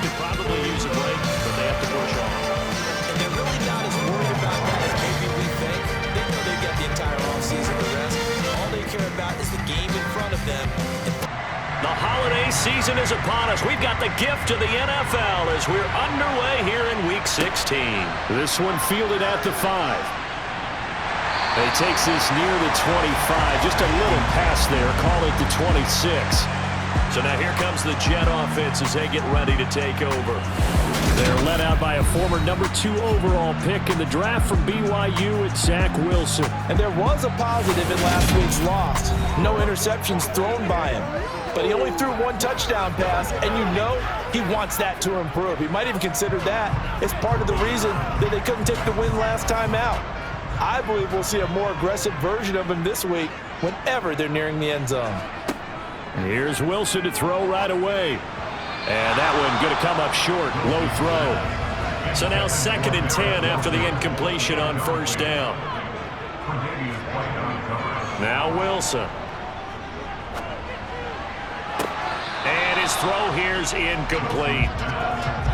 could probably use a break, but they have to push on. And they're really not as worried about that as maybe we think. They know they've got the entire offseason to rest. All they care about is the game in front of them. The holiday season is upon us. We've got the gift of the NFL as we're underway here in Week 16. This one fielded at the 5. He takes this near the 25. Just a little pass there. Call it the 26. So now here comes the Jet offense as they get ready to take over. They're led out by a former number 2 overall pick in the draft from BYU at Zach Wilson. And there was a positive in last week's loss. No interceptions thrown by him. But he only threw 1 touchdown pass, and you know he wants that to improve. He might even consider that as part of the reason that they couldn't take the win last time out. I believe we'll see a more aggressive version of him this week whenever they're nearing the end zone. Here's Wilson to throw right away. And that one going to come up short. Low throw. So now 2nd and 10 after the incompletion on first down. Now Wilson. And his throw here's incomplete.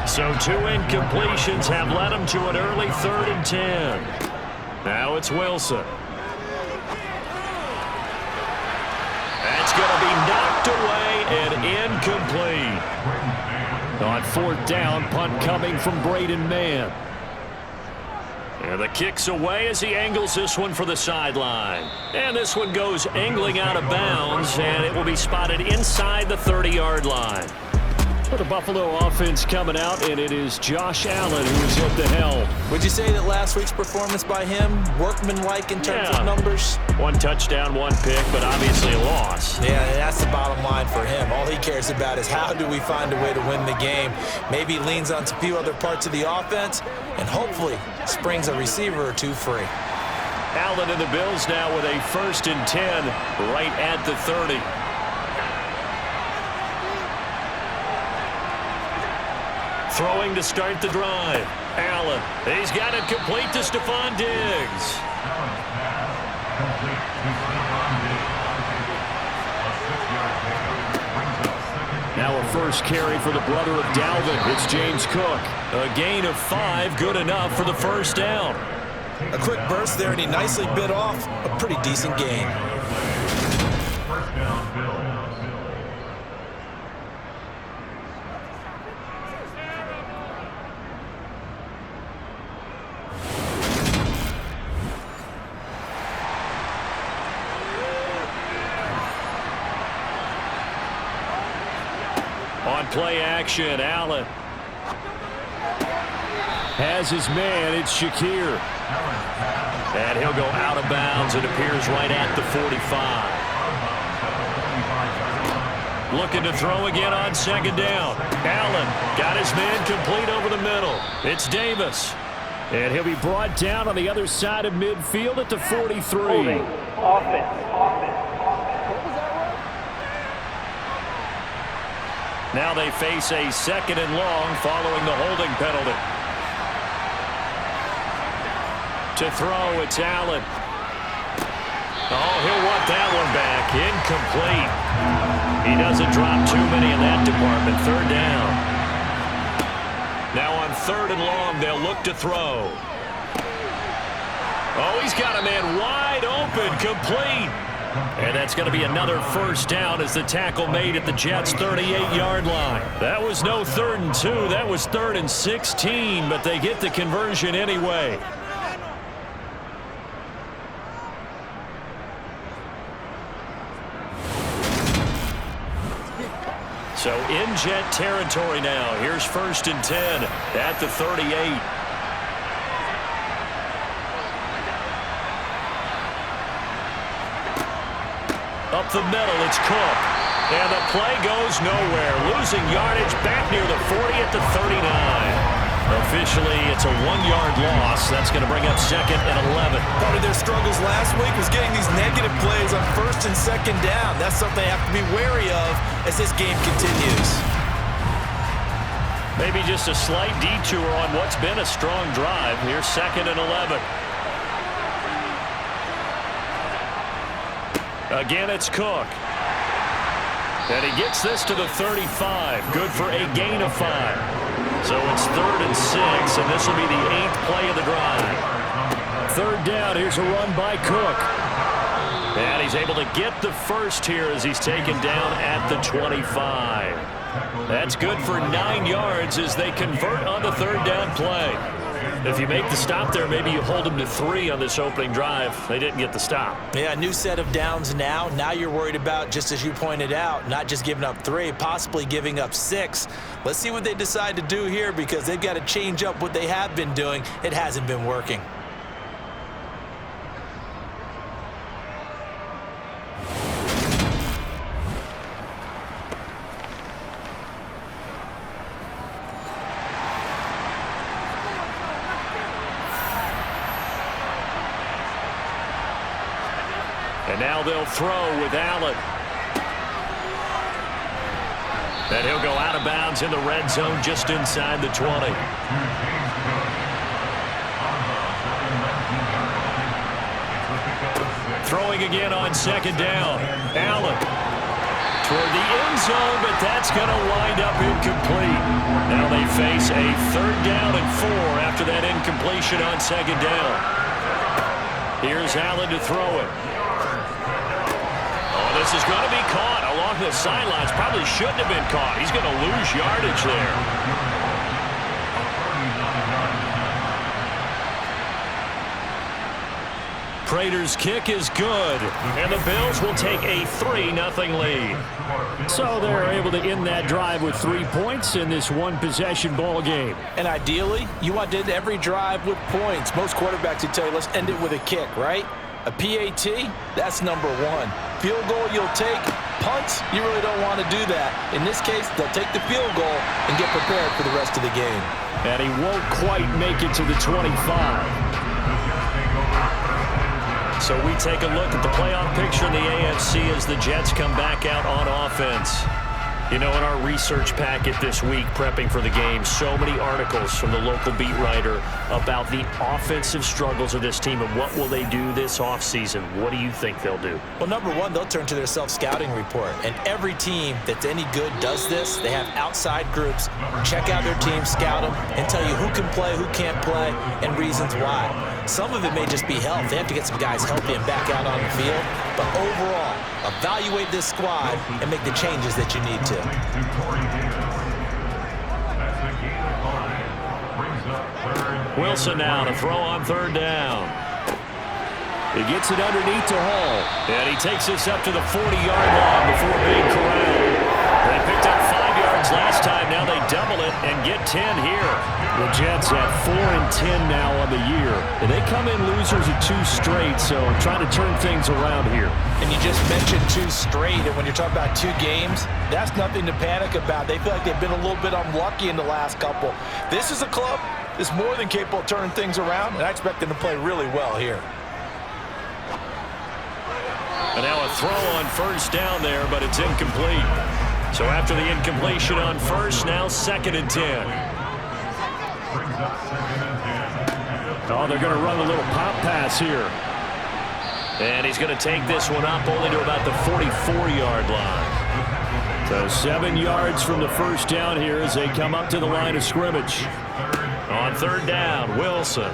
So 2 incompletions have led him to an early 3rd and 10. Now it's Wilson. That's going to be knocked away and incomplete. On 4th down, punt coming from Braden Mann. And the kick's away as he angles this one for the sideline. And this one goes angling out of bounds, and it will be spotted inside the 30-yard line. For the Buffalo offense coming out, and it is Josh Allen who is at the helm. Would you say that last week's performance by him, workmanlike in terms of numbers? 1 touchdown, 1 pick, but obviously a loss. Yeah, that's the bottom line for him. All he cares about is how do we find a way to win the game. Maybe he leans on a few other parts of the offense, and hopefully springs a receiver or 2 free. Allen and the Bills now with a 1st and 10 right at the 30. Throwing to start the drive. Allen, he's got it complete to Stephon Diggs. Now a first carry for the brother of Dalvin. It's James Cook. A gain of 5, good enough for the first down. A quick burst there, and he nicely bit off a pretty decent gain. First down, Bills. On play action, Allen. Has his man, it's Shakir. And he'll go out of bounds. It appears right at the 45. Looking to throw again on 2nd down. Allen got his man complete over the middle. It's Davis. And he'll be brought down on the other side of midfield at the 43. Now they face a 2nd and long following the holding penalty. To throw, it's Allen. Oh, he'll want that one back. Incomplete. He doesn't drop too many in that department. 3rd down. Now on 3rd and long, they'll look to throw. Oh, he's got a man wide open, complete. And that's going to be another first down as the tackle made at the Jets' 38-yard line. That was no 3rd and 2. That was 3rd and 16, but they get the conversion anyway. So in Jet territory now. Here's 1st and 10 at the 38. Up the middle, it's Cook. And the play goes nowhere. Losing yardage back near the 40 at the 39. Officially, it's a 1-yard loss. That's going to bring up 2nd and 11. Part of their struggles last week was getting these negative plays on 1st and 2nd down. That's something they have to be wary of as this game continues. Maybe just a slight detour on what's been a strong drive. Here's 2nd and 11. Again, it's Cook. And he gets this to the 35. Good for a gain of 5. So it's 3rd and 6, and this will be the 8th play of the drive. 3rd down. Here's a run by Cook. And he's able to get the first here as he's taken down at the 25. That's good for 9 yards as they convert on the 3rd down play. If you make the stop there, maybe you hold them to 3 on this opening drive. They didn't get the stop. Yeah, new set of downs now. Now you're worried about, just as you pointed out, not just giving up 3, possibly giving up 6. Let's see what they decide to do here because they've got to change up what they have been doing. It hasn't been working. And now they'll throw with Allen. And he'll go out of bounds in the red zone just inside the 20. Throwing again on 2nd down. Allen toward the end zone, but that's going to wind up incomplete. Now they face a 3rd down and 4 after that incompletion on 2nd down. Here's Allen to throw it. This is going to be caught along the sidelines. Probably shouldn't have been caught. He's going to lose yardage there. Prater's kick is good, and the Bills will take a 3-0 lead. So they're able to end that drive with 3 points in this one-possession ball game. And ideally, you want to end every drive with points. Most quarterbacks would tell you, let's end it with a kick, right? A PAT, that's number 1. Field goal you'll take. Punts, you really don't want to do that. In this case, they'll take the field goal and get prepared for the rest of the game. And he won't quite make it to the 25. So we take a look at the playoff picture in the AFC as the Jets come back out on offense. You know, in our research packet this week, prepping for the game, so many articles from the local beat writer about the offensive struggles of this team and what will they do this offseason. What do you think they'll do? Well, number 1, they'll turn to their self-scouting report. And every team that's any good does this. They have outside groups, check out their team, scout them, and tell you who can play, who can't play, and reasons why. Some of it may just be health. They have to get some guys healthy and back out on the field. But overall, evaluate this squad and make the changes that you need to. Wilson now to throw on 3rd down. He gets it underneath to Hall. And he takes this up to the 40-yard line before being corralled. They picked up 5 yards last time. Now they double it and get 10 here. The Jets have 4 and 10 now on the year. And they come in losers of 2 straight, so trying to turn things around here. And you just mentioned 2 straight, and when you're talking about 2 games, that's nothing to panic about. They feel like they've been a little bit unlucky in the last couple. This is a club that's more than capable of turning things around, and I expect them to play really well here. And now a throw on 1st down there, but it's incomplete. So after the incompletion on 1st, now 2nd and 10. Oh, they're going to run a little pop pass here. And he's going to take this one up only to about the 44-yard line. So 7 yards from the 1st down here as they come up to the line of scrimmage. On 3rd down, Wilson.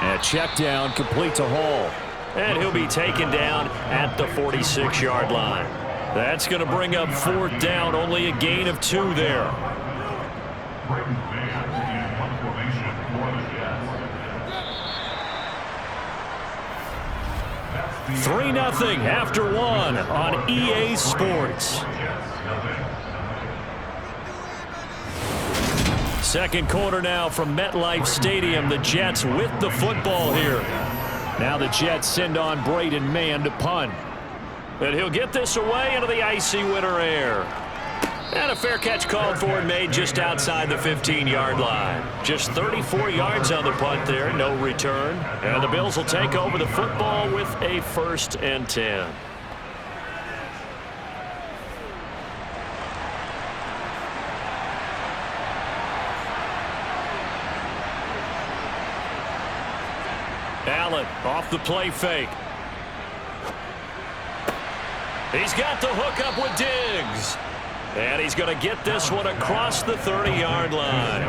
And a check down complete to Hall. And he'll be taken down at the 46-yard line. That's going to bring up 4th down, only a gain of 2 there. 3-0 after 1 on EA Sports. Second quarter now from MetLife Stadium. The Jets with the football here. Now the Jets send on Braden Mann to punt. And he'll get this away into the icy winter air. And a fair catch called for and made just outside the 15-yard line. Just 34 yards on the punt there, no return. And the Bills will take over the football with a 1st and 10. Allen off the play fake. He's got the hook up with Diggs. And he's going to get this one across the 30-yard line.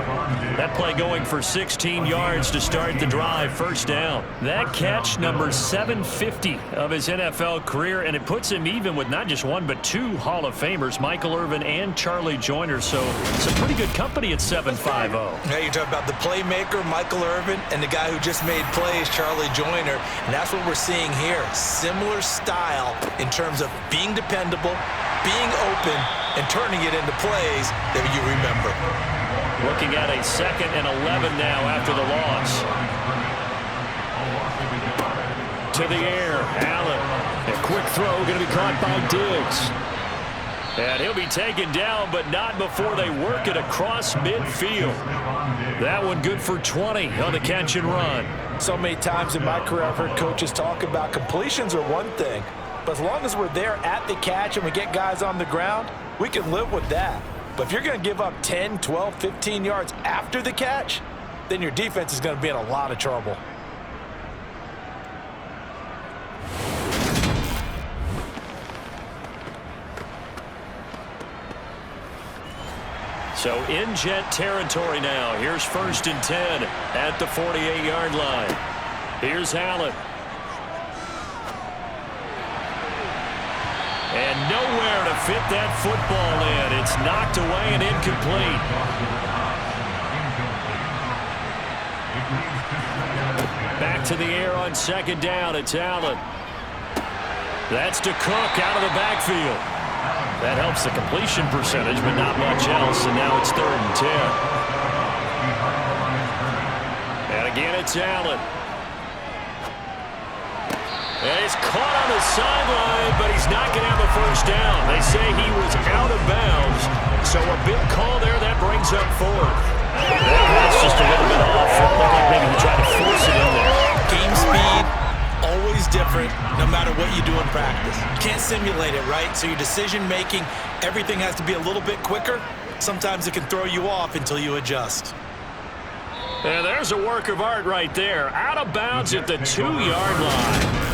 That play going for 16 yards to start the drive. First down. That catch, number 750 of his NFL career, and it puts him even with not just one but two Hall of Famers, Michael Irvin and Charlie Joyner. So some pretty good company at 750. Yeah, you talk about the playmaker, Michael Irvin, and the guy who just made plays, Charlie Joyner. And that's what we're seeing here. Similar style in terms of being dependable, being open, and turning it into plays that you remember. Looking at a 2nd and 11 now after the loss. To the air, Allen. A quick throw going to be caught by Diggs. And he'll be taken down, but not before they work it across midfield. That one good for 20 on the catch and run. So many times in my career, I've heard coaches talk about completions are one thing, but as long as we're there at the catch and we get guys on the ground, we can live with that. But if you're going to give up 10, 12, 15 yards after the catch, then your defense is going to be in a lot of trouble. So in Jet territory now. Here's 1st and 10 at the 48-yard line. Here's Allen. And nowhere to fit that football in. It's knocked away and incomplete. Back to the air on 2nd down. It's Allen. That's to Cook out of the backfield. That helps the completion percentage, but not much else. And now it's 3rd and 10. And again, it's Allen. And he's caught on the sideline, but he's not going to have a first down. They say he was out of bounds, so a big call there that brings up 4th. That's just a little bit off. It looked like maybe he tried to force it in there. Game speed, always different, no matter what you do in practice. Can't simulate it, right? So your decision-making, everything has to be a little bit quicker. Sometimes it can throw you off until you adjust. And there's a work of art right there. Out of bounds at the 2-yard line.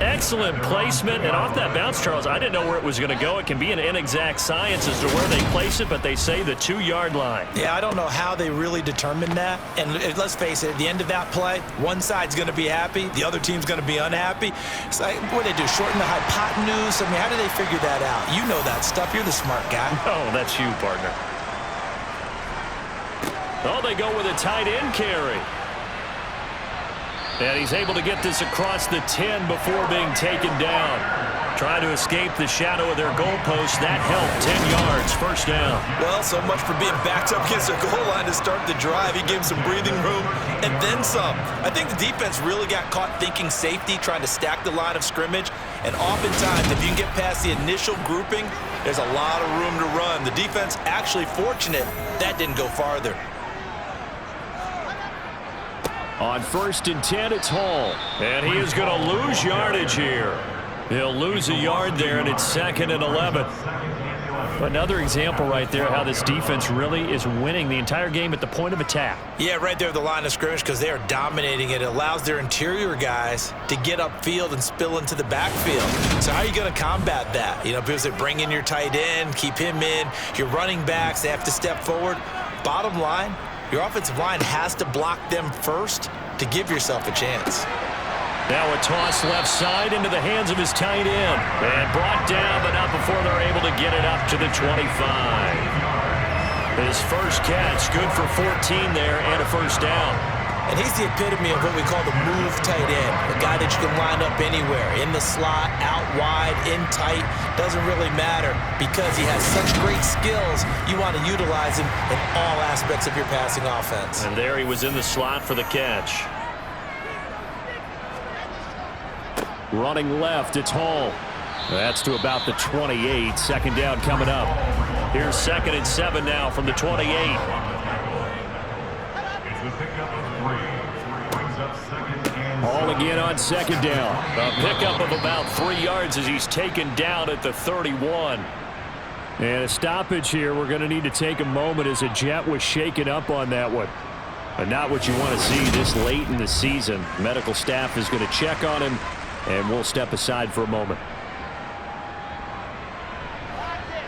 Excellent placement, and off that bounce, Charles, I didn't know where it was going to go. It can be an inexact science as to where they place it, but they say the 2-yard line. Yeah, I don't know how they really determine that. And let's face it, at the end of that play, one side's going to be happy, the other team's going to be unhappy. It's like, what do they do, shorten the hypotenuse? I mean, how do they figure that out? You know that stuff. You're the smart guy. Oh, that's you, partner. Oh, they go with a tight end carry. And he's able to get this across the 10 before being taken down. Trying to escape the shadow of their goalpost. That helped. 10 yards, first down. Well, so much for being backed up against their goal line to start the drive. He gave him some breathing room and then some. I think the defense really got caught thinking safety, trying to stack the line of scrimmage. And oftentimes, if you can get past the initial grouping, there's a lot of room to run. The defense actually fortunate that didn't go farther. On 1st and 10, it's Hall. And he is going to lose yardage here. He'll lose a yard there, and it's 2nd and 11. Another example right there how this defense really is winning the entire game at the point of attack. Yeah, right there at the line of scrimmage because they are dominating it. It allows their interior guys to get upfield and spill into the backfield. So how are you going to combat that? You know, because they bring in your tight end, keep him in. Your running backs, they have to step forward. Bottom line, your offensive line has to block them first to give yourself a chance. Now a toss left side into the hands of his tight end. And brought down, but not before they're able to get it up to the 25. His first catch, good for 14 there and a first down. And he's the epitome of what we call the move tight end. A guy that you can line up anywhere. In the slot, out wide, in tight. Doesn't really matter because he has such great skills. You want to utilize him in all aspects of your passing offense. And there he was in the slot for the catch. Running left, it's Hall. That's to about the 28. 2nd down coming up. Here's 2nd and 7 now from the 28. It's the pickup of 3. Brings up 2nd and Hall again on 2nd down. A pickup of about 3 yards as he's taken down at the 31. And a stoppage here. We're going to need to take a moment as a Jet was shaken up on that one. But not what you want to see this late in the season. Medical staff is going to check on him, and we'll step aside for a moment.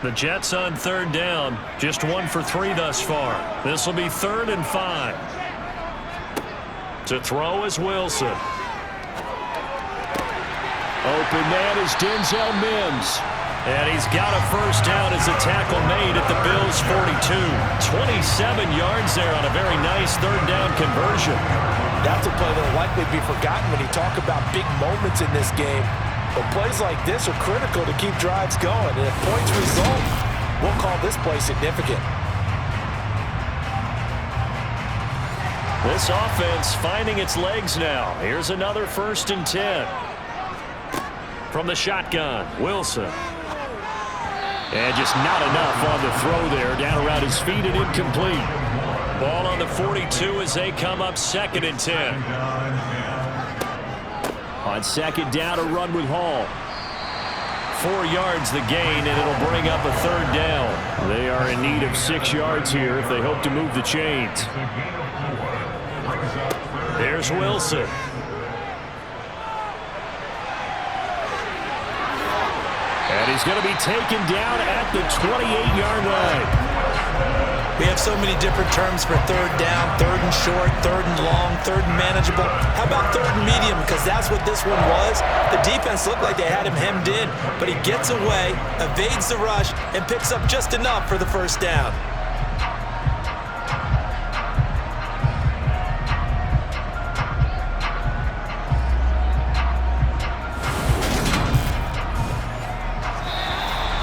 The Jets on third down. Just 1 for 3 thus far. This will be 3rd and 5. To throw is Wilson. Open man is Denzel Mims. And he's got a first down as a tackle made at the Bills' 42. 27 yards there on a very nice third down conversion. That's a play that will likely be forgotten when you talk about big moments in this game. But plays like this are critical to keep drives going. And if points result, we'll call this play significant. This offense finding its legs now. Here's another 1st and 10. From the shotgun, Wilson. And just not enough on the throw there. Down around his feet and incomplete. Ball on the 42 as they come up 2nd and 10. On 2nd down, a run with Hall. 4 yards the gain, and it'll bring up a 3rd down. They are in need of 6 yards here if they hope to move the chains. There's Wilson. And he's going to be taken down at the 28-yard line. We have so many different terms for 3rd down, 3rd and short, 3rd and long, 3rd and manageable. How about 3rd and medium? Because that's what this one was. The defense looked like they had him hemmed in, but he gets away, evades the rush, and picks up just enough for the first down.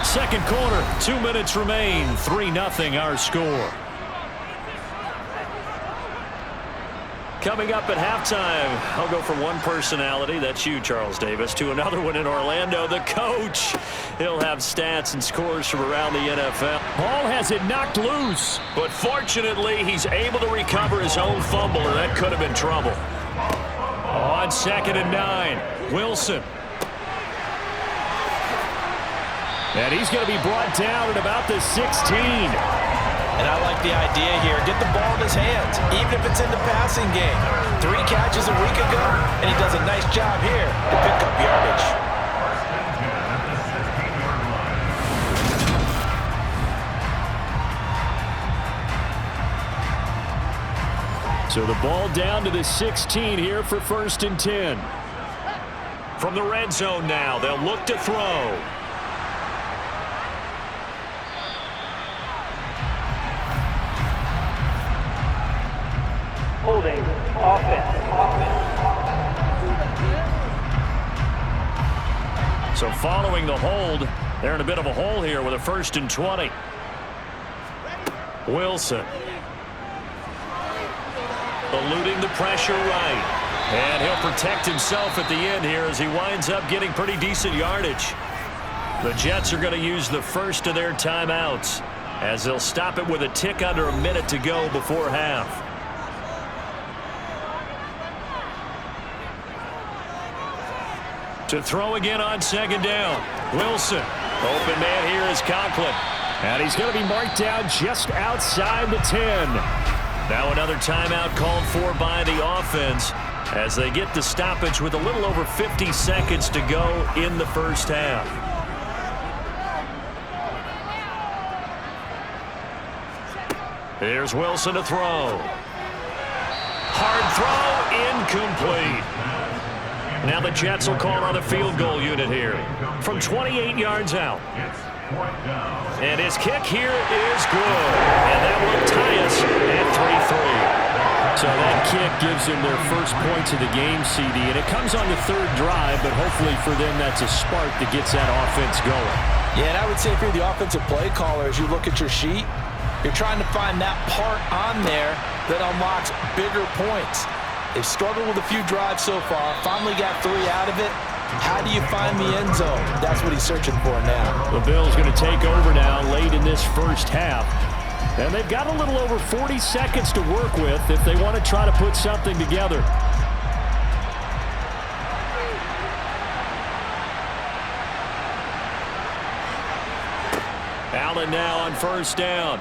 Second quarter, 2 minutes remain. 3-0 our score. Coming up at halftime, I'll go from one personality, that's you, Charles Davis, to another one in Orlando, the coach. He'll have stats and scores from around the NFL. Ball has it knocked loose. But fortunately, he's able to recover his own fumble, or that could have been trouble. On 2nd and 9, Wilson. And he's going to be brought down at about the 16. And I like the idea here. Get the ball in his hands, even if it's in the passing game. 3 catches a week ago, and he does a nice job here to pick up yardage. So the ball down to the 16 here for 1st and 10. From the red zone now, they'll look to throw. Holding offense. So following the hold, they're in a bit of a hole here with a 1st and 20. Wilson. Eluding the pressure right. And he'll protect himself at the end here as he winds up getting pretty decent yardage. The Jets are going to use the first of their timeouts as they'll stop it with a tick under a minute to go before half. To throw again on 2nd down. Wilson. Open man here is Conklin. And he's going to be marked down just outside the 10. Now another timeout called for by the offense as they get the stoppage with a little over 50 seconds to go in the first half. Here's Wilson to throw. Hard throw, incomplete. Now the Jets will call on a field goal unit here from 28 yards out. And his kick here is good. And that will tie us at 3-3. So that kick gives them their first points of the game, CD. And it comes on the 3rd drive, but hopefully for them that's a spark that gets that offense going. Yeah, and I would say if you're the offensive play caller, as you look at your sheet, you're trying to find that part on there that unlocks bigger points. They've struggled with a few drives so far, finally got 3 out of it. How do you find the end zone? That's what he's searching for now. The Bills going to take over now late in this first half. And they've got a little over 40 seconds to work with if they want to try to put something together. Allen now on 1st down.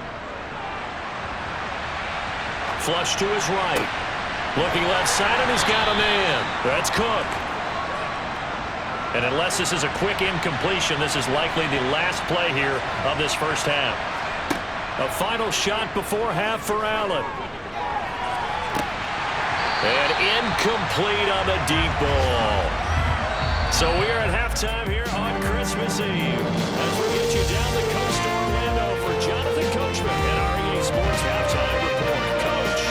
Flush to his right. Looking left side, and he's got a man. That's Cook. And unless this is a quick incompletion, this is likely the last play here of this first half. A final shot before half for Allen. And incomplete on the deep ball. So we are at halftime here on Christmas Eve. As we get you down the coast to Orlando for Jonathan Coachman and our EA Sports Halftime Report. Coach.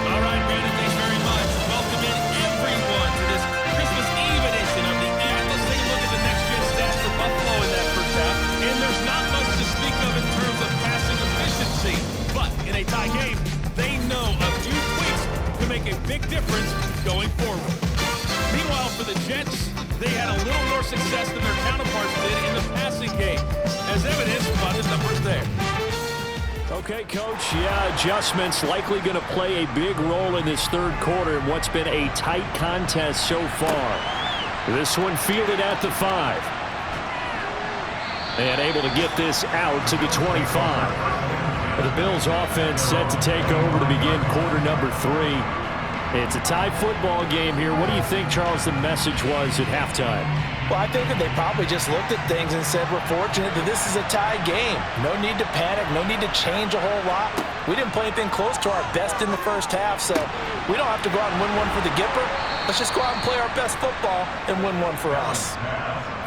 All right, Brandon, thanks very much. Welcome in everyone to this Christmas Eve edition of the Eve. Let's take a look at the next-gen stats for Buffalo in that first half. And there's not much to speak of in terms of passing efficiency. But in a tie game, they know a few tweaks can make a big difference going forward. Meanwhile, for the Jets, they had a little more success than their counterparts did in the passing game, as evidenced by the numbers there. Okay, Coach, yeah, adjustments likely going to play a big role in this third quarter in what's been a tight contest so far. This one fielded at the 5. And able to get this out to the 25. The Bills offense set to take over to begin quarter number 3. It's a tie football game here. What do you think, Charles, the message was at halftime? Well, I think that they probably just looked at things and said, we're fortunate that this is a tie game. No need to panic. No need to change a whole lot. We didn't play anything close to our best in the first half, so we don't have to go out and win one for the Gipper. Let's just go out and play our best football and win one for us.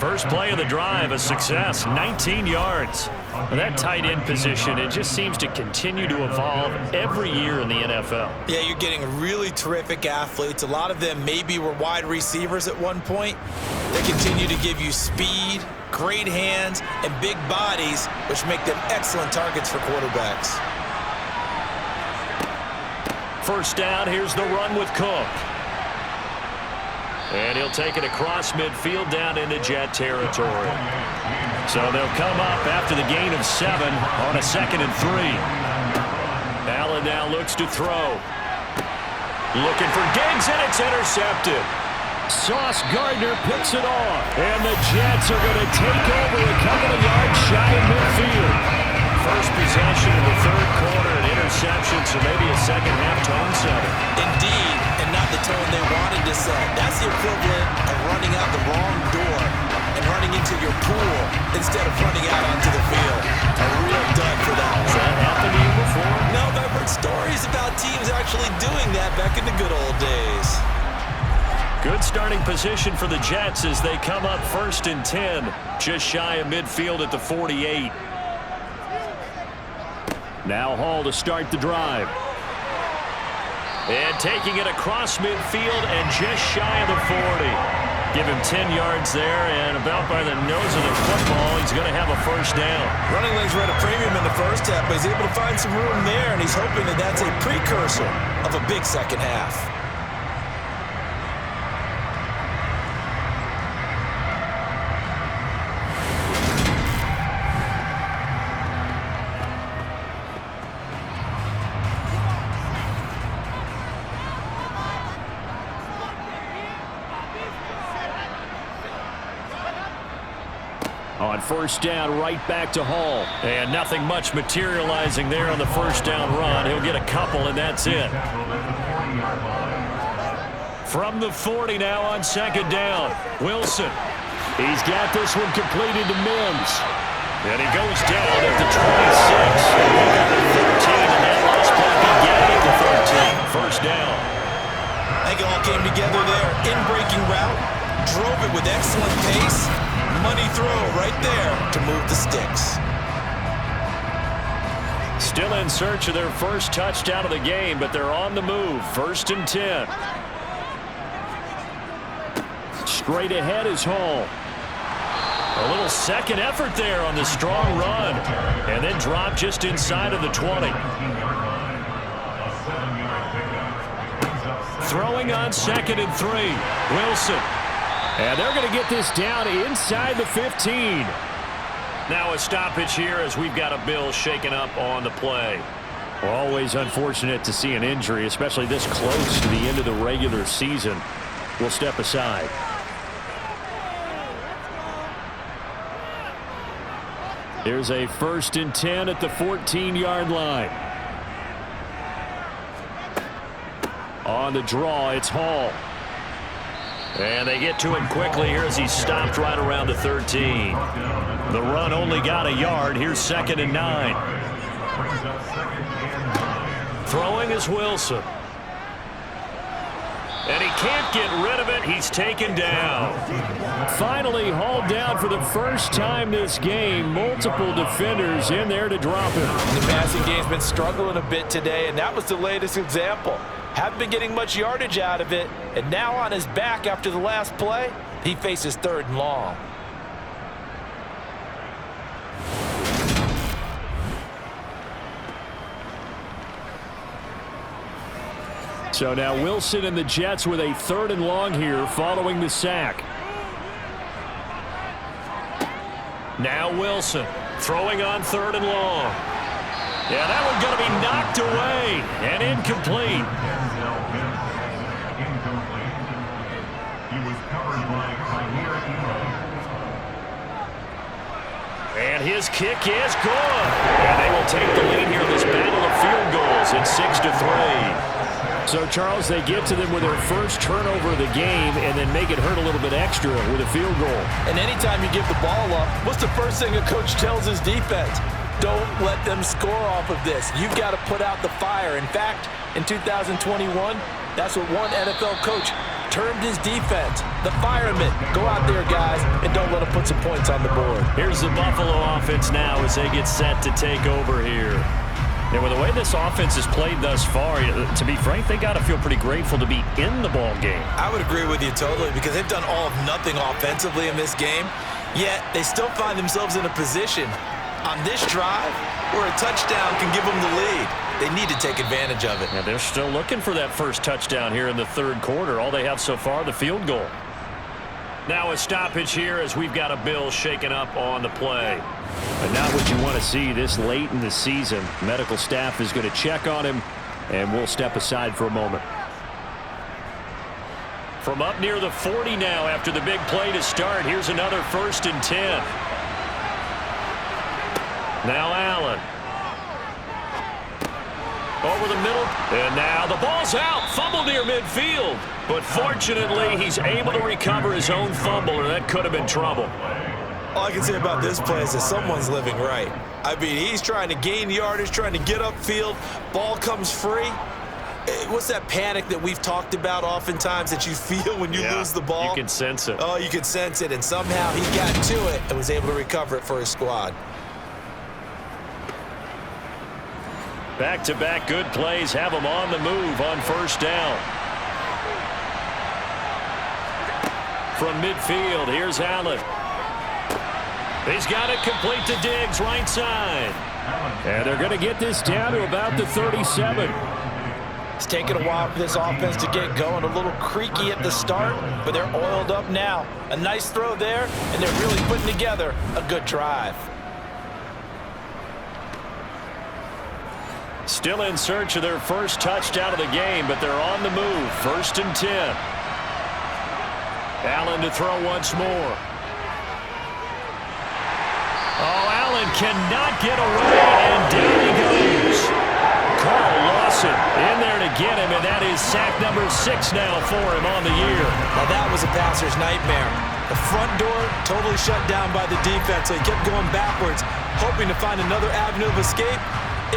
First play of the drive, a success, 19 yards. That tight end position, it just seems to continue to evolve every year in the NFL. Yeah, you're getting really terrific athletes. A lot of them maybe were wide receivers at one point. They continue to give you speed, great hands, and big bodies, which make them excellent targets for quarterbacks. First down, here's the run with Cook. And he'll take it across midfield down into Jet territory. So they'll come up after the gain of 7 on a 2nd and 3. Allen now looks to throw. Looking for Diggs, and it's intercepted. Sauce Gardner picks it off. And the Jets are going to take over a couple of yards shy of midfield. First possession in the third quarter, an interception, so maybe a second half tone setter. Indeed, and not the tone they wanted to set. That's the equivalent of running out the wrong door and running into your pool instead of running out onto the field. A real dud for that. Has that happened to you before? No, but I've heard stories about teams actually doing that back in the good old days. Good starting position for the Jets as they come up 1st and 10, just shy of midfield at the 48. Now Hall to start the drive. And taking it across midfield and just shy of the 40. Give him 10 yards there, and about by the nose of the football, he's going to have a first down. Running lanes were at a premium in the first half, but he's able to find some room there, and he's hoping that that's a precursor of a big second half. On first down, right back to Hall. And nothing much materializing there on the first down run. He'll get a couple, and that's it. From the 40 now on 2nd down, Wilson. He's got this one completed to Mims. And he goes down at the 26. And we got the 13, and that last play began at the 13. First down. I think it all came together there. In-breaking route, drove it with excellent pace. Money throw right there to move the sticks. Still in search of their first touchdown of the game, but they're on the move. 1st and 10. Straight ahead is Hall. A little second effort there on the strong run. And then drop just inside of the 20. Throwing on 2nd and 3. Wilson. And they're going to get this down inside the 15. Now a stoppage here as we've got a Bill shaken up on the play. Always unfortunate to see an injury, especially this close to the end of the regular season. We'll step aside. There's a 1st and 10 at the 14-yard line. On the draw, it's Hall. And they get to him quickly here as he's stopped right around the 13. The run only got a yard. Here's 2nd and 9. Throwing is Wilson. And he can't get rid of it. He's taken down. Finally hauled down for the first time this game. Multiple defenders in there to drop him. The passing game's been struggling a bit today, and that was the latest example. Haven't been getting much yardage out of it, and now on his back after the last play, he faces 3rd and long. So now Wilson and the Jets with a 3rd and long here following the sack. Now Wilson throwing on 3rd and long. Yeah, that one's going to be knocked away and incomplete. He was covered by And his kick is good. And they will take the lead here in this battle of field goals. It's 6-3. So, Charles, they get to them with their first turnover of the game and then make it hurt a little bit extra with a field goal. And anytime you give the ball up, what's the first thing a coach tells his defense? Don't let them score off of this. You've got to put out the fire. In fact, in 2021, that's what one NFL coach termed his defense, the firemen. Go out there, guys, and don't let them put some points on the board. Here's the Buffalo offense now as they get set to take over here. And with the way this offense has played thus far, to be frank, they got to feel pretty grateful to be in the ball game. I would agree with you totally because they've done all of nothing offensively in this game, yet they still find themselves in a position on this drive where a touchdown can give them the lead. They need to take advantage of it. Yeah, they're still looking for that first touchdown here in the 3rd quarter. All they have so far, the field goal. Now a stoppage here as we've got a Bill shaken up on the play. And not what you want to see this late in the season. Medical staff is going to check on him, and we'll step aside for a moment. From up near the 40 now after the big play to start, here's another 1st and 10. Now Allen. Over the middle, and now the ball's out. Fumble near midfield. But fortunately, he's able to recover his own fumble, or that could have been trouble. All I can say about this play is that someone's living right. I mean, he's trying to gain yardage, trying to get upfield. Ball comes free. What's that panic that we've talked about oftentimes that you feel when you lose the ball? You can sense it. Oh, you can sense it, and somehow he got to it and was able to recover it for his squad. Back-to-back good plays have him on the move on 1st down. From midfield, here's Allen. He's got it complete to Diggs, right side. And they're going to get this down to about the 37. It's taken a while for this offense to get going. A little creaky at the start, but they're oiled up now. A nice throw there, and they're really putting together a good drive. Still in search of their first touchdown of the game, but they're on the move. 1st and 10. Allen to throw once more. Oh, Allen cannot get away, and down he goes. Carl Lawson in there to get him, and that is sack number 6 now for him on the year. Now that was a passer's nightmare. The front door totally shut down by the defense, so he kept going backwards, hoping to find another avenue of escape.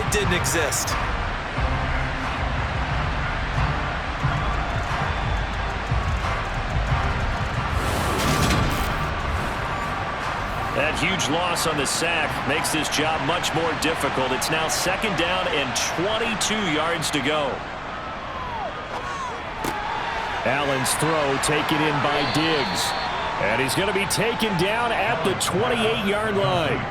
It didn't exist. That huge loss on the sack makes this job much more difficult. It's now 2nd down and 22 yards to go. Allen's throw taken in by Diggs. And he's going to be taken down at the 28-yard line.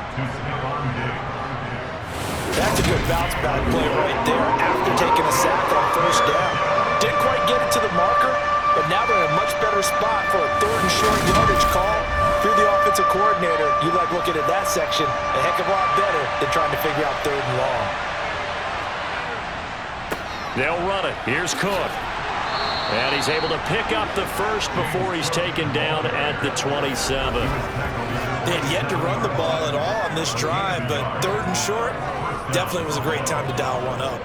That's a good bounce back play right there after taking a sack on 1st down. Didn't quite get it to the marker, but now they're in a much better spot for a 3rd and short yardage call. If you're the offensive coordinator, you like looking at that section a heck of a lot better than trying to figure out 3rd and long. They'll run it. Here's Cook. And he's able to pick up the first before he's taken down at the 27. They had yet to run the ball at all on this drive, but 3rd and short definitely was a great time to dial one up.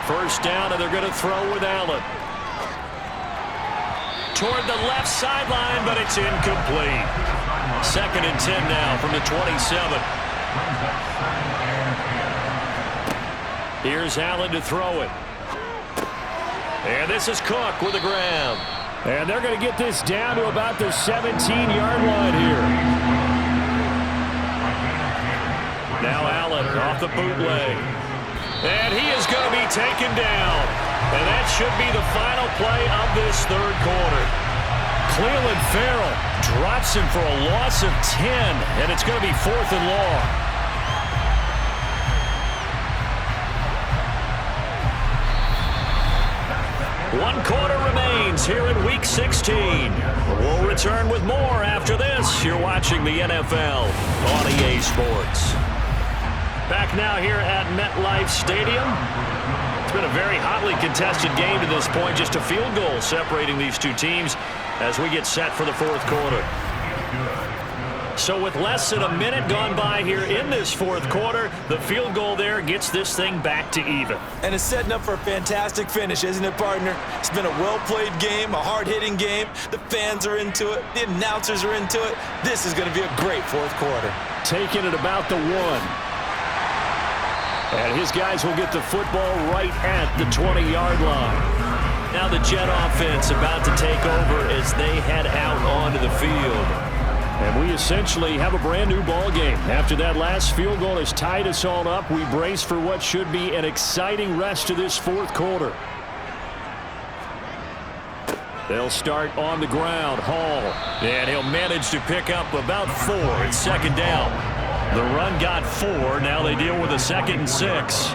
First down, and they're going to throw with Allen. Toward the left sideline, but it's incomplete. 2nd and 10 now from the 27. Here's Allen to throw it. And this is Cook with the grab. And they're going to get this down to about the 17-yard line here. Now Allen off the bootleg. And he is going to be taken down. And that should be the final play of this third quarter. Cleveland Farrell drops him for a loss of 10, and it's going to be 4th and long. One quarter remains here in Week 16. We'll return with more after this. You're watching the NFL on EA Sports. Back now here at MetLife Stadium. It's been a very hotly contested game to this point. Just a field goal separating these two teams as we get set for the fourth quarter. So with less than a minute gone by here in this fourth quarter, the field goal there gets this thing back to even. And it's setting up for a fantastic finish, isn't it, partner? It's been a well-played game, a hard-hitting game. The fans are into it. The announcers are into it. This is going to be a great fourth quarter. Taking it about the 1. And his guys will get the football right at the 20-yard line. Now the Jet offense about to take over as they head out onto the field. And we essentially have a brand new ball game. After that last field goal has tied us all up, we brace for what should be an exciting rest of this fourth quarter. They'll start on the ground. Hall. And he'll manage to pick up about 4. It's 2nd down. The run got 4. Now they deal with a 2nd and 6.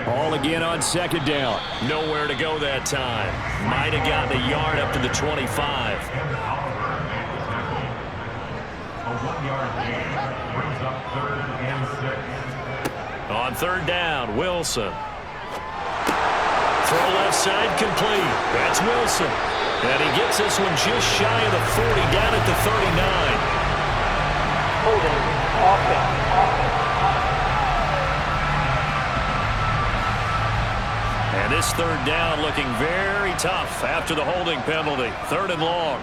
Hall again on 2nd down. Nowhere to go that time. Might have gotten a yard up to the 25. A 1-yard gain brings up 3rd and 6. On 3rd down, Wilson. Throw left side complete. That's Wilson. And he gets this one just shy of the 40, down at the 39. Holding offense. And this 3rd down looking very tough after the holding penalty. 3rd and long.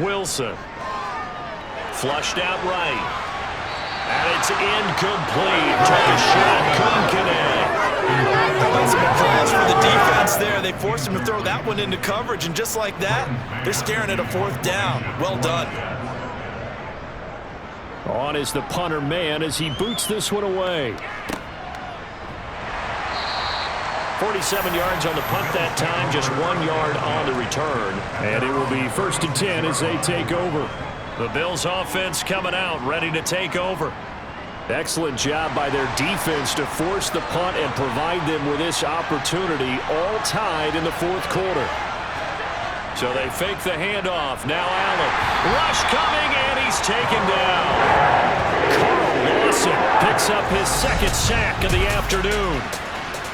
Wilson. Flushed out right. And it's incomplete. Took a shot, couldn't connect. That's some applause for the defense there. They forced him to throw that one into coverage, and just like that, they're staring at a 4th down. Well done. On is the punter man as he boots this one away. 47 yards on the punt that time, just 1 yard on the return. And it will be 1st and 10 as they take over. The Bills offense coming out, ready to take over. Excellent job by their defense to force the punt and provide them with this opportunity, all tied in the fourth quarter. So they fake the handoff. Now Allen. Rush coming, and he's taken down. Carl Lawson picks up his 2nd sack of the afternoon.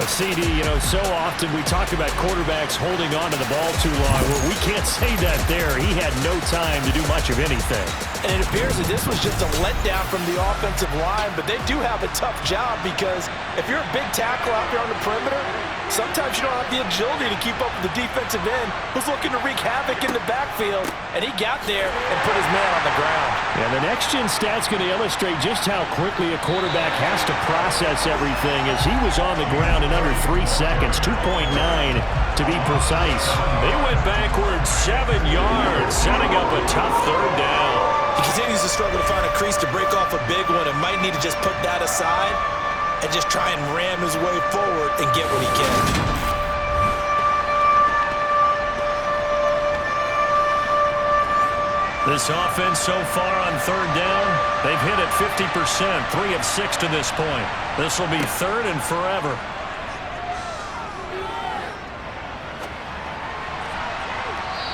A CD, so often we talk about quarterbacks holding on to the ball too long. Well, we can't say that there. He had no time to do much of anything. And it appears that this was just a letdown from the offensive line, but they do have a tough job because if you're a big tackle out there on the perimeter, sometimes you don't have the agility to keep up with the defensive end who's looking to wreak havoc in the backfield, and he got there and put his man on the ground. And the next-gen stat's going to illustrate just how quickly a quarterback has to process everything as he was on the ground in under 3 seconds, 2.9 to be precise. They went backwards 7 yards, setting up a tough 3rd down. He continues to struggle to find a crease to break off a big one and might need to just put that aside and just try and ram his way forward and get what he can. This offense so far on 3rd down, they've hit it 50%, 3 of 6 to this point. This will be 3rd and forever.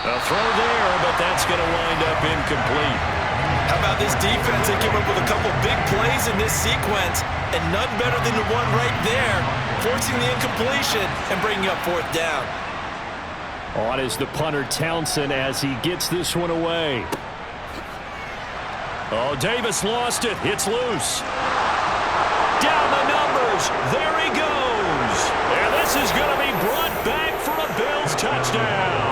A throw there, but that's going to wind up incomplete. How about this defense? They came up with a couple big plays in this sequence, and none better than the one right there, forcing the incompletion and bringing up fourth down. On is the punter Townsend as he gets this one away. Oh, Davis lost it. It's loose. Down the numbers. There he goes. And this is going to be brought back for a Bills touchdown.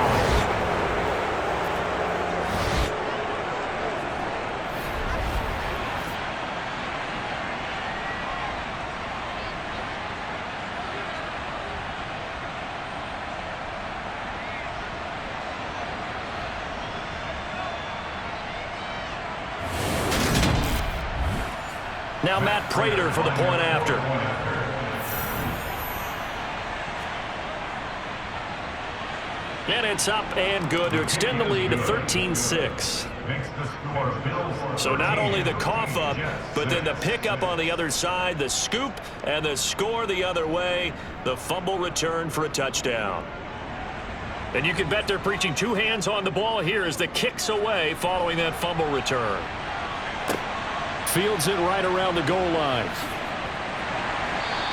Now Matt Prater for the point after. And it's up and good to extend the lead to 13-6. So not only the cough up, but then the pickup on the other side, the scoop, and the score the other way, the fumble return for a touchdown. And you can bet they're preaching two hands on the ball here as the kick's away following that fumble return. Fields it right around the goal line.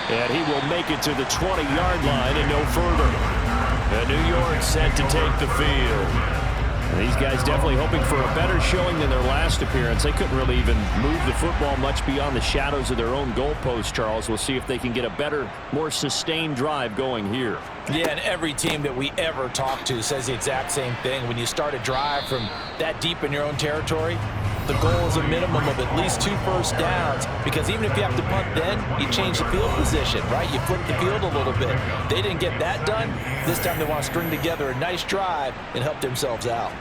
And he will make it to the 20-yard line and no further. And New York set to take the field. And these guys definitely hoping for a better showing than their last appearance. They couldn't really even move the football much beyond the shadows of their own goalpost, Charles. We'll see if they can get a better, more sustained drive going here. Yeah, and every team that we ever talk to says the exact same thing. When you start a drive from that deep in your own territory, the goal is a minimum of at least 2 first downs, because even if you have to punt then, you change the field position, right? You flip the field a little bit. They didn't get that done. This time they want to string together a nice drive and help themselves out.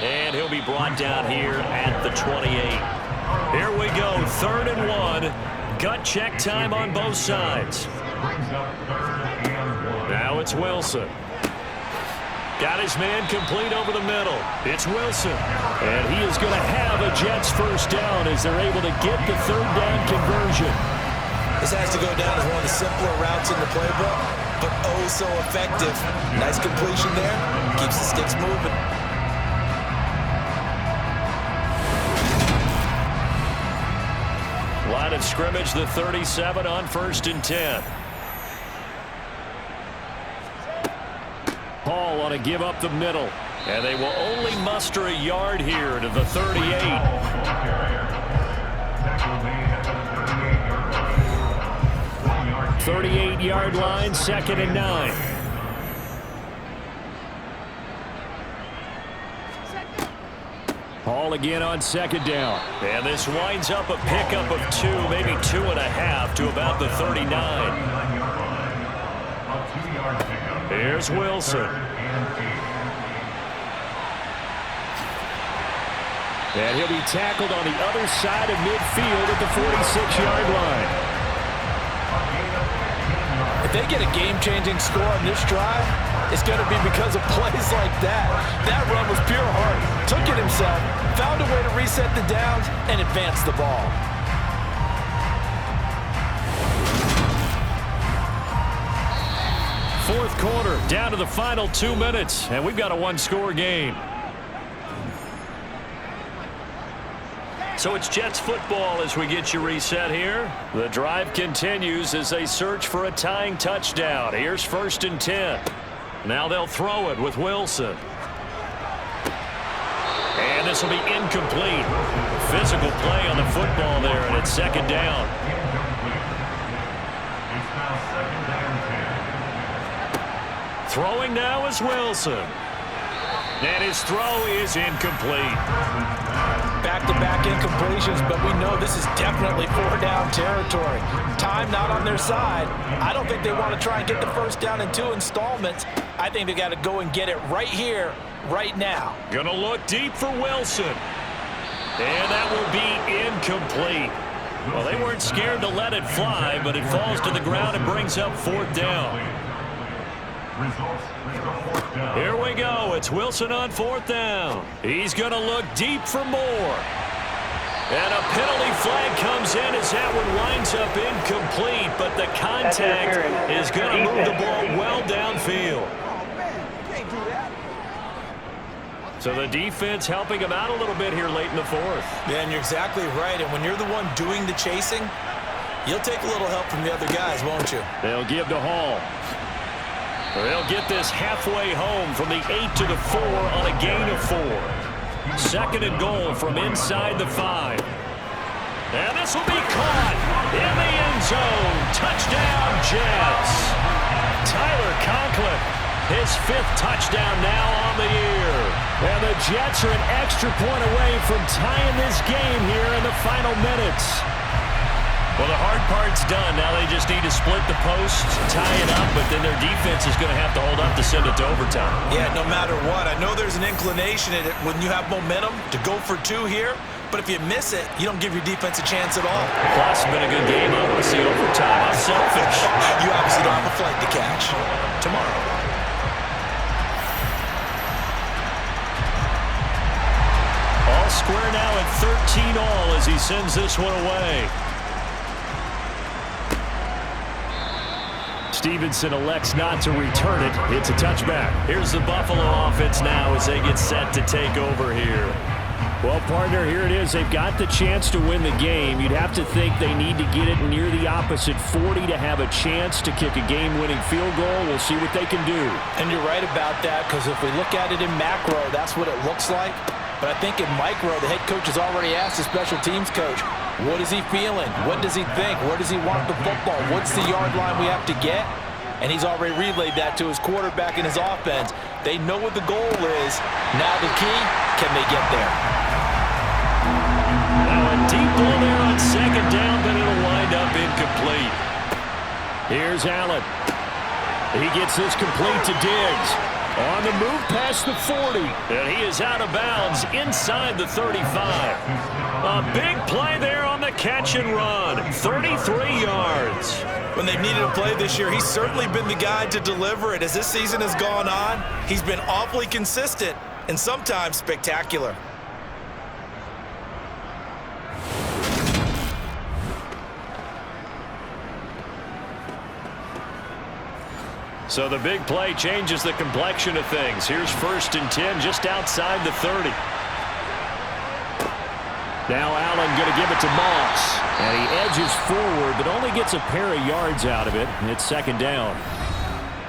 And he'll be brought down here at the 28. Here we go, 3rd and 1. Gut check time on both sides. Now it's Wilson. Got his man complete over the middle. It's Wilson. And he is going to have a Jets first down as they're able to get the 3rd down conversion. This has to go down as one of the simpler routes in the playbook, but oh so effective. Nice completion there. Keeps the sticks moving. Line of scrimmage, the 37 on 1st and 10. Paul on a give up the middle. And they will only muster a yard here to the 38. 38-yard line, 2nd and 9. Paul again on 2nd down. And this winds up a pickup of 2, maybe 2.5 to about the 39. Here's Wilson. And he'll be tackled on the other side of midfield at the 46-yard line. If they get a game-changing score on this drive, it's going to be because of plays like that. That run was pure heart. Took it himself, found a way to reset the downs, and advance the ball. Fourth quarter, down to the final 2 minutes, and we've got a one-score game. So it's Jets football as we get you reset here. The drive continues as they search for a tying touchdown. Here's 1st and 10. Now they'll throw it with Wilson. And this will be incomplete. Physical play on the football there, and it's 2nd down. Throwing now is Wilson. And his throw is incomplete. Back-to-back incompletions, but we know this is definitely 4-down territory. Time not on their side. I don't think they want to try and get the first down in 2 installments. I think they got to go and get it right here, right now. Gonna look deep for Wilson. And that will be incomplete. Well, they weren't scared to let it fly, but it falls to the ground and brings up 4th down. Here we go. It's Wilson on 4th down. He's going to look deep for more. And a penalty flag comes in as that one winds up incomplete, but the contact is going to move the ball well downfield. So the defense helping him out a little bit here late in the fourth. Yeah, and you're exactly right. And when you're the one doing the chasing, you'll take a little help from the other guys, won't you? They'll give to Hall. They'll get this halfway home from the 8 to the 4 on a gain of 4. Second and goal from inside the 5. And this will be caught in the end zone. Touchdown, Jets. Tyler Conklin, his 5th touchdown now on the year. And the Jets are an extra point away from tying this game here in the final minutes. Well, the hard part's done. Now they just need to split the posts, tie it up, but then their defense is going to have to hold up to send it to overtime. Yeah, no matter what. I know there's an inclination in it when you have momentum to go for 2 here, but if you miss it, you don't give your defense a chance at all. Plus, it's been a good game. I want to see overtime. I'm selfish. You obviously don't have a flight to catch. Tomorrow. All square now at 13 all as he sends this one away. Stevenson elects not to return it. It's a touchback. Here's the Buffalo offense now as they get set to take over here. Well, partner, here it is. They've got the chance to win the game. You'd have to think they need to get it near the opposite 40 to have a chance to kick a game-winning field goal. We'll see what they can do. And you're right about that, because if we look at it in macro, that's what it looks like. But I think in micro, the head coach has already asked the special teams coach, what is he feeling? What does he think? Where does he want the football? What's the yard line we have to get? And he's already relayed that to his quarterback and his offense. They know what the goal is. Now the key, can they get there? Now a deep ball there on second down, but it'll wind up incomplete. Here's Allen. He gets this complete to Diggs. On the move past the 40. And he is out of bounds inside the 35. A big play there on the catch and run. 33 yards. When they've needed a play this year, he's certainly been the guy to deliver it. As this season has gone on, he's been awfully consistent and sometimes spectacular. So the big play changes the complexion of things. Here's 1st and 10 just outside the 30. Now Allen going to give it to Moss. And he edges forward, but only gets a pair of yards out of it. And it's 2nd down.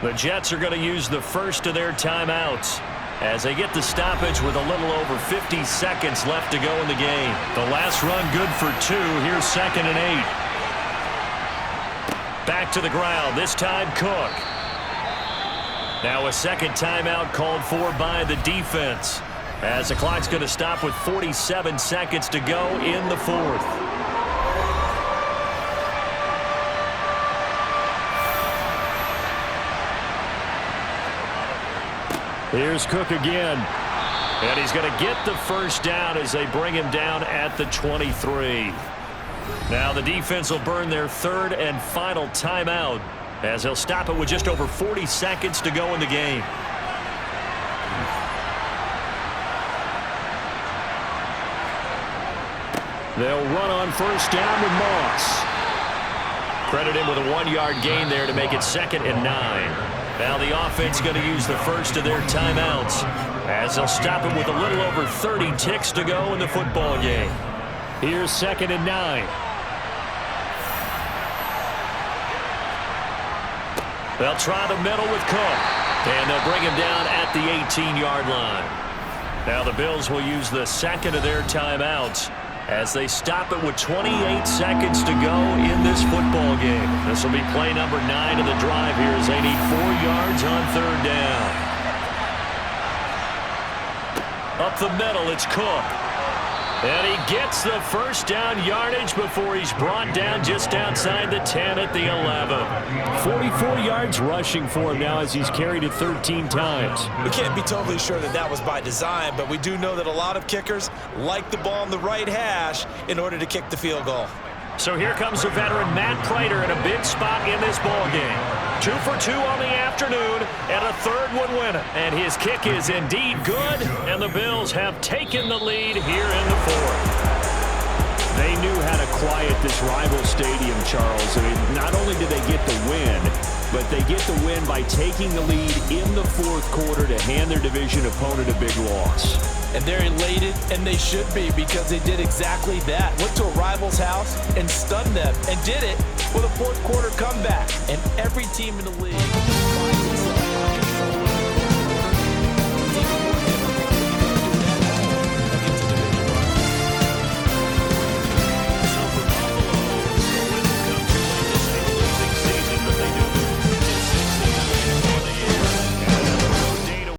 The Jets are going to use the first of their timeouts as they get the stoppage with a little over 50 seconds left to go in the game. The last run good for 2. Here's 2nd and 8. Back to the ground. This time Cook. Now a second timeout called for by the defense as the clock's going to stop with 47 seconds to go in the 4th. Here's Cook again. And he's going to get the first down as they bring him down at the 23. Now the defense will burn their 3rd and final timeout as they'll stop it with just over 40 seconds to go in the game. They'll run on first down with Moss. Credit him with a 1-yard gain there to make it 2nd and 9. Now the offense going to use the first of their timeouts as they'll stop it with a little over 30 ticks to go in the football game. Here's 2nd and 9. They'll try the middle with Cook, and they'll bring him down at the 18-yard line. Now the Bills will use the second of their timeouts as they stop it with 28 seconds to go in this football game. This will be play number 9 of the drive here as they need 4 yards on 3rd down. Up the middle, it's Cook. And he gets the first down yardage before he's brought down just outside the 10 at the 11. 44 yards rushing for him now as he's carried it 13 times. We can't be totally sure that that was by design, but we do know that a lot of kickers like the ball on the right hash in order to kick the field goal. So here comes the veteran Matt Prater in a big spot in this ball game. 2 for 2 on the afternoon, and a 3rd would win it. And his kick is indeed good, and the Bills have taken the lead here in the 4th. They knew how to quiet this rival stadium, Charles. I mean, not only did they get the win, but they get the win by taking the lead in the fourth quarter to hand their division opponent a big loss. And they're elated, and they should be, because they did exactly that. Went to a rival's house and stunned them, and did it with a fourth quarter comeback. And every team in the league